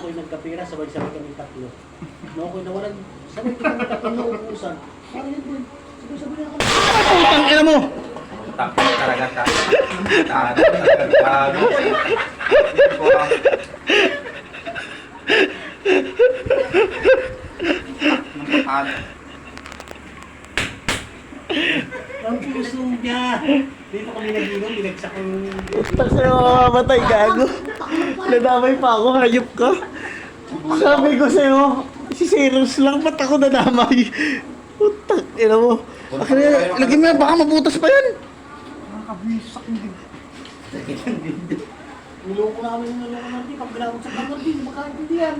ako'y nagkapira, sabay-sabay kami tatlo. No, ako'y nawalan, sabay kami tatlo nauubusan. Parang yun din, sabay-sabay na kami. Ang ina mo! Tapos talaga ka. Ang puso niya. Dito kami naginom, binagsak ko yung... Tapos na mamamatay, gago. Nadamay pa ako, hayop ka. Sabi ko sa'yo, si Ceros lang, ba't ako nadamay? Utak, ina mo. Akin, lagi mo yan, baka mabutas pa yan. Nakakabisak hindi. Niloko namin yung naloko namin, pag ginawag sa kamar din, makaintindihan.